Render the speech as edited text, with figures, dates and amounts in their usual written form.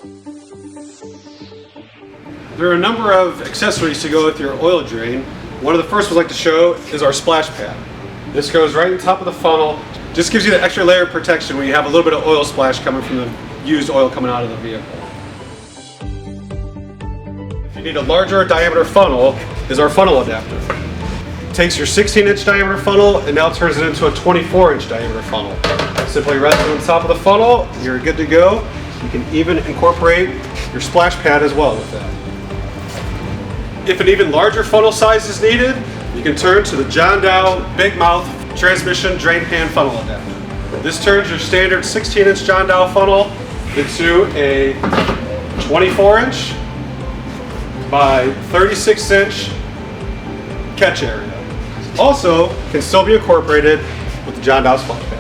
There are a number of accessories to go with your oil drain. One of the first ones I'd like to show is our splash pad. This goes right on top of the funnel. Just gives you the extra layer of protection when you have a little bit of oil splash coming from the used oil coming out of the vehicle. If you need a larger diameter funnel, is our funnel adapter. It takes your 16-inch diameter funnel and now turns it into a 24-inch diameter funnel. Simply rest it on top of the funnel, you're good to go. You can even incorporate your splash pad as well with that. If an even larger funnel size is needed, you can turn to the JohnDow Big Mouth Transmission Drain Pan Funnel Adapter. This turns your standard 16-inch JohnDow funnel into a 24-inch by 36-inch catch area. Also, can still be incorporated with the JohnDow splash pad.